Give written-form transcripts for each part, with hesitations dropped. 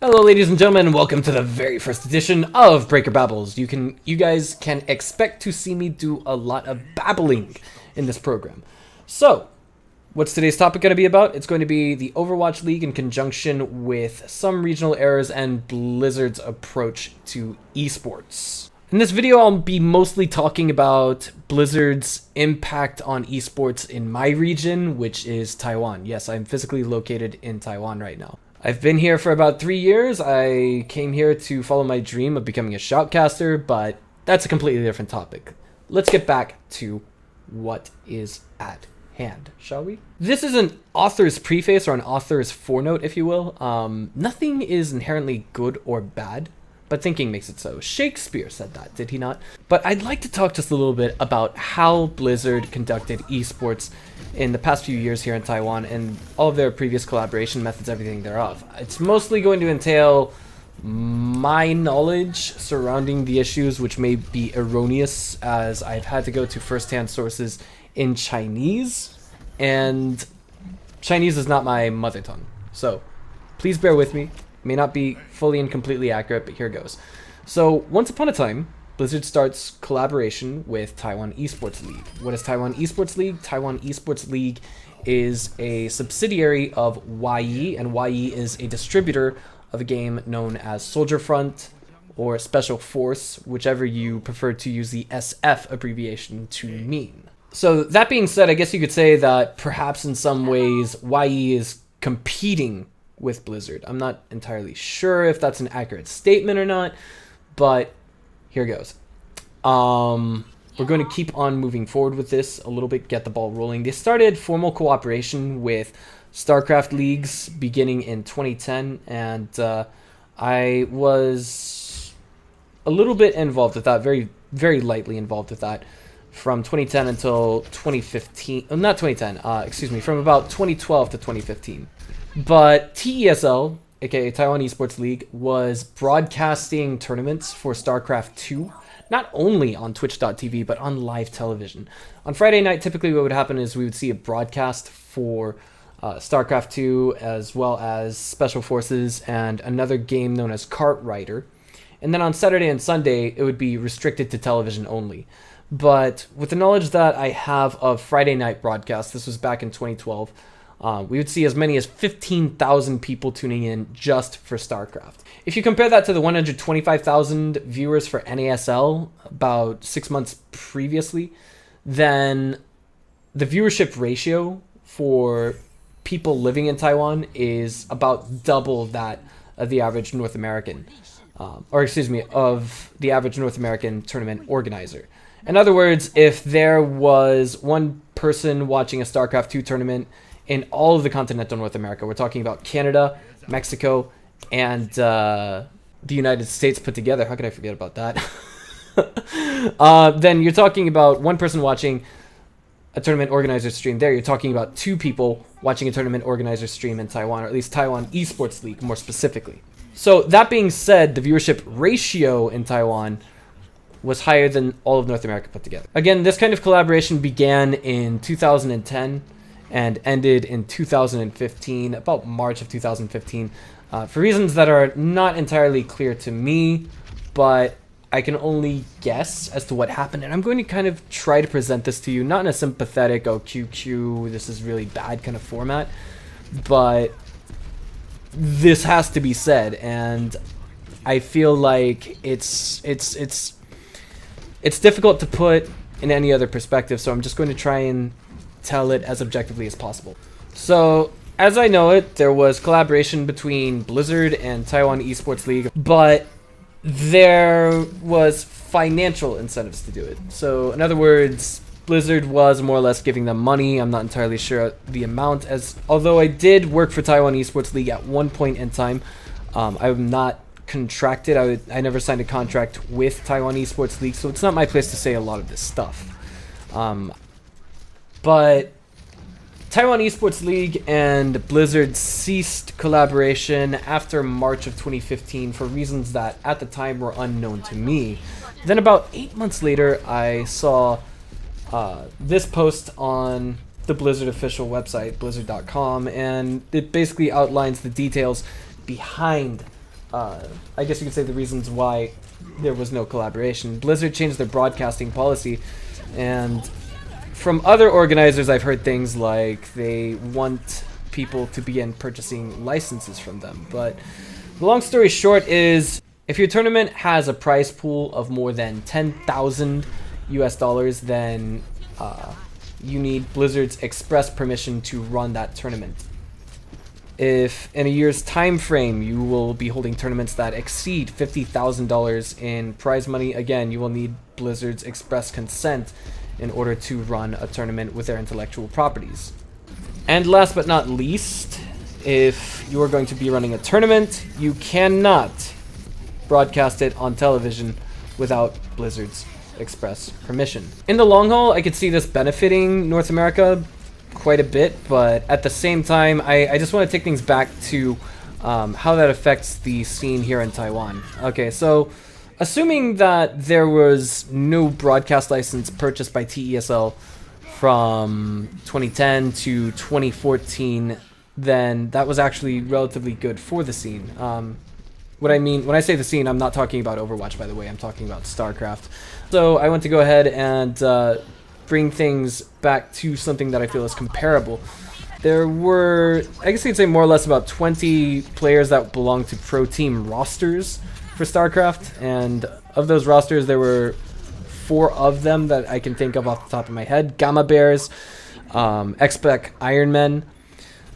Hello, ladies and gentlemen, and welcome to the very first edition of BreAKer Babbles. You guys can expect to see me do a lot of babbling in this program. So, what's today's topic going to be about? It's going to be the Overwatch League in conjunction with some regional errors and Blizzard's approach to esports. In this video, I'll be mostly talking about Blizzard's impact on esports in my region, which is Taiwan. Yes, I'm physically located in Taiwan right now. I've been here for about 3 years. I came here to follow my dream of becoming a shoutcaster, but that's a completely different topic. Let's get back to what is at hand, shall we? This is an author's preface or an author's forenote, if you will. Nothing is inherently good or bad, but thinking makes it so. Shakespeare said that, did he not? But I'd like to talk just a little bit about how Blizzard conducted esports in the past few years here in Taiwan and all of their previous collaboration methods, everything thereof. It's mostly going to entail my knowledge surrounding the issues, which may be erroneous, as I've had to go to first-hand sources in Chinese, and Chinese is not my mother tongue. So please bear with me. It may not be fully and completely accurate, but here goes. So once upon a time, Blizzard starts collaboration with Taiwan Esports League. What is Taiwan Esports League? Taiwan Esports League is a subsidiary of YE, and YE is a distributor of a game known as Soldier Front or Special Force, whichever you prefer to use the SF abbreviation to mean. So that being said, I guess you could say that perhaps in some ways YE is competing with Blizzard. I'm not entirely sure if that's an accurate statement or not, but here goes. We're going to keep on moving forward with this a little bit, get the ball rolling. They started formal cooperation with StarCraft leagues beginning in 2010, and I was a little bit involved with that, very, very lightly involved with that, from 2010 until 2015. Not 2010, excuse me, from about 2012 to 2015. But TESL, aka Taiwan Esports League, was broadcasting tournaments for StarCraft 2, not only on Twitch.tv, but on live television. On Friday night, typically what would happen is we would see a broadcast for StarCraft 2, as well as Special Forces and another game known as Cartrider. And then on Saturday and Sunday, it would be restricted to television only. But with the knowledge that I have of Friday night broadcasts, this was back in 2012, we would see as many as 15,000 people tuning in just for StarCraft. If you compare that to the 125,000 viewers for NASL about 6 months previously, then the viewership ratio for people living in Taiwan is about double that of the average North American, of the average North American tournament organizer. In other words, if there was one person watching a StarCraft 2 tournament in all of the continental North America, we're talking about Canada, Mexico, and the United States put together. How could I forget about that? Then you're talking about one person watching a tournament organizer stream there. You're talking about two people watching a tournament organizer stream in Taiwan, or at least Taiwan Esports League more specifically. So that being said, the viewership ratio in Taiwan was higher than all of North America put together. Again, this kind of collaboration began in 2010 and ended in 2015, about March of 2015, for reasons that are not entirely clear to me, but I can only guess as to what happened. And I'm going to kind of try to present this to you, not in a sympathetic, oh, QQ, this is really bad kind of format, but this has to be said, and I feel like it's difficult to put in any other perspective, so I'm just going to try and tell it as objectively as possible. So, as I know it, there was collaboration between Blizzard and Taiwan Esports League, but there was financial incentives to do it. So, in other words, Blizzard was more or less giving them money. I'm not entirely sure the amount, although I did work for Taiwan Esports League at one point in time. I'm not contracted. I never signed a contract with Taiwan Esports League, so it's not my place to say a lot of this stuff. But Taiwan Esports League and Blizzard ceased collaboration after March of 2015 for reasons that at the time were unknown to me. Then about 8 months later, I saw this post on the Blizzard official website, blizzard.com, and it basically outlines the details behind I guess you could say the reasons why there was no collaboration. Blizzard changed their broadcasting policy, and from other organizers I've heard things like they want people to begin purchasing licenses from them. But the long story short is, if your tournament has a prize pool of more than 10,000 US dollars, then you need Blizzard's express permission to run that tournament. If in a year's time frame you will be holding tournaments that exceed $50,000 in prize money, again, you will need Blizzard's express consent in order to run a tournament with their intellectual properties. And last but not least, if you are going to be running a tournament, you cannot broadcast it on television without Blizzard's express permission. In the long haul, I could see this benefiting North America quite a bit, but at the same time, I just want to take things back to how that affects the scene here in Taiwan. Okay, so assuming that there was no broadcast license purchased by TESL from 2010 to 2014, then that was actually relatively good for the scene. What I mean when I say the scene, I'm not talking about Overwatch, by the way. I'm talking about StarCraft. So I want to go ahead and bring things back to something that I feel is comparable. There were, I guess you could say, more or less about 20 players that belonged to pro team rosters for StarCraft, and of those rosters, there were 4 of them that I can think of off the top of my head. Gamma Bears, X-Spec Ironmen.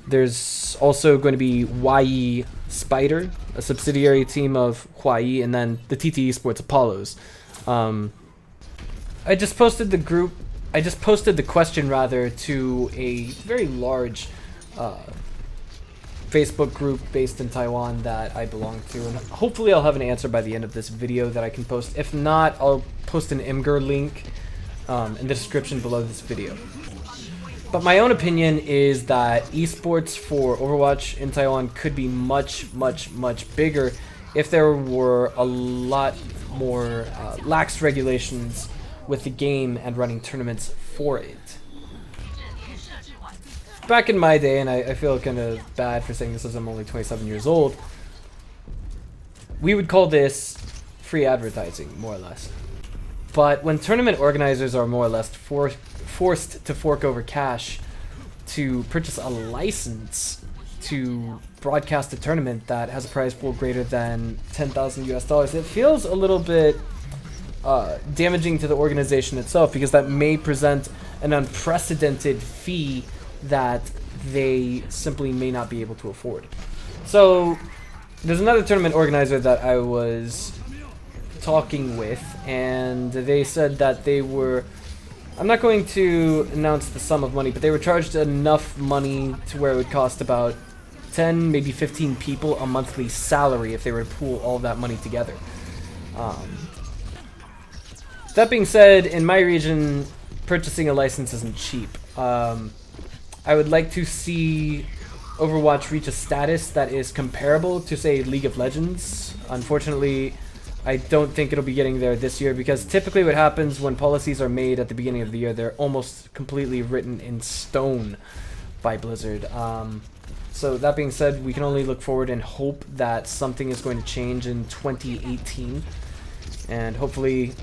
There's also going to be YE Spider, a subsidiary team of Huai, and then the TTE Sports Apollos. I just posted the question rather to a very large Facebook group based in Taiwan that I belong to, and hopefully I'll have an answer by the end of this video that I can post. If not, I'll post an Imgur link in the description below this video. But my own opinion is that esports for Overwatch in Taiwan could be much, much, much bigger if there were a lot more lax regulations with the game and running tournaments for it. Back in my day, and I feel kind of bad for saying this as I'm only 27 years old, we would call this free advertising, more or less. But when tournament organizers are more or less forced to fork over cash to purchase a license to broadcast a tournament that has a prize pool greater than 10,000 US dollars, it feels a little bit damaging to the organization itself, because that may present an unprecedented fee that they simply may not be able to afford. So there's another tournament organizer that I was talking with, and they said that they were, I'm not going to announce the sum of money, but they were charged enough money to where it would cost about 10, maybe 15 people a monthly salary if they were to pool all that money together. That being said, in my region, purchasing a license isn't cheap. I would like to see Overwatch reach a status that is comparable to, say, League of Legends. Unfortunately, I don't think it'll be getting there this year, because typically what happens when policies are made at the beginning of the year, they're almost completely written in stone by Blizzard. So that being said, we can only look forward and hope that something is going to change in 2018, and hopefully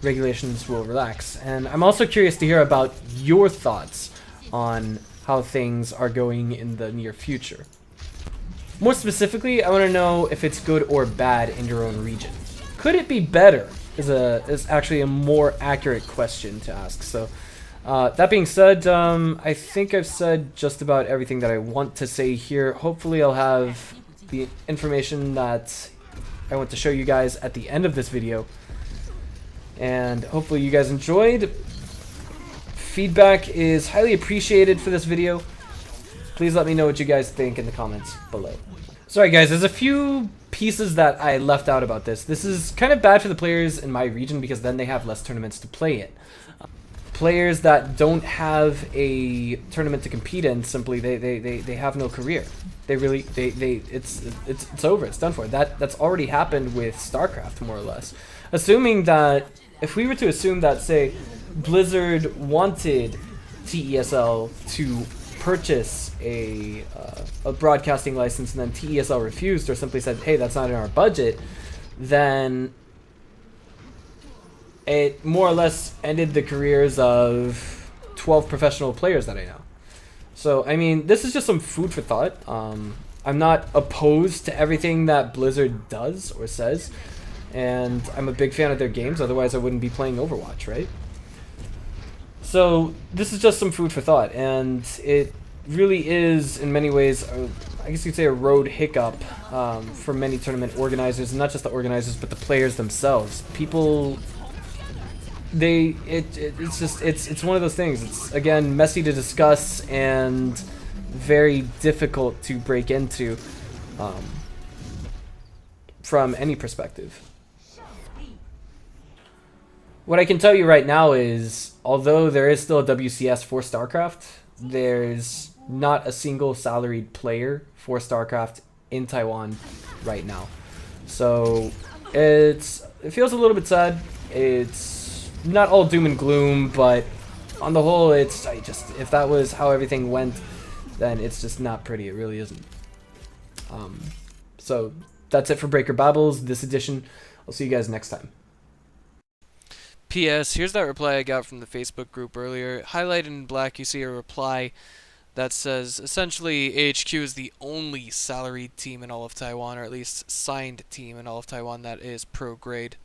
regulations will relax. And I'm also curious to hear about your thoughts on how things are going in the near future. More specifically, I want to know if it's good or bad in your own region. Could it be better is actually a more accurate question to ask. So that being said, I think I've said just about everything that I want to say here. Hopefully I'll have the information that I want to show you guys at the end of this video, and hopefully you guys enjoyed. Feedback is highly appreciated for this video. Please let me know what you guys think in the comments below. Sorry guys, there's a few pieces that I left out about this. This is kind of bad for the players in my region, because then they have less tournaments to play in. Players that don't have a tournament to compete in, simply they have no career. It's over. It's done for. That's already happened with StarCraft, more or less. Assuming that, if we were to assume that, say, Blizzard wanted TESL to purchase a broadcasting license and then TESL refused or simply said, hey, that's not in our budget, then it more or less ended the careers of 12 professional players that I know. So, I mean, this is just some food for thought. I'm not opposed to everything that Blizzard does or says, and I'm a big fan of their games, otherwise I wouldn't be playing Overwatch, right? So, this is just some food for thought, and it really is, in many ways, I guess you'd say a road hiccup for many tournament organizers, and not just the organizers, but the players themselves. People, it's one of those things. It's, again, messy to discuss and very difficult to break into from any perspective. What I can tell you right now is, although there is still a WCS for StarCraft, there's not a single salaried player for StarCraft in Taiwan right now. So it feels a little bit sad. It's not all doom and gloom, but on the whole, if that was how everything went, then it's just not pretty. It really isn't. So that's it for BreAKer Babbles this edition. I'll see you guys next time. P.S. Here's that reply I got from the Facebook group earlier. Highlighted in black, you see a reply that says, essentially, AHQ is the only salaried team in all of Taiwan, or at least signed team in all of Taiwan that is pro grade.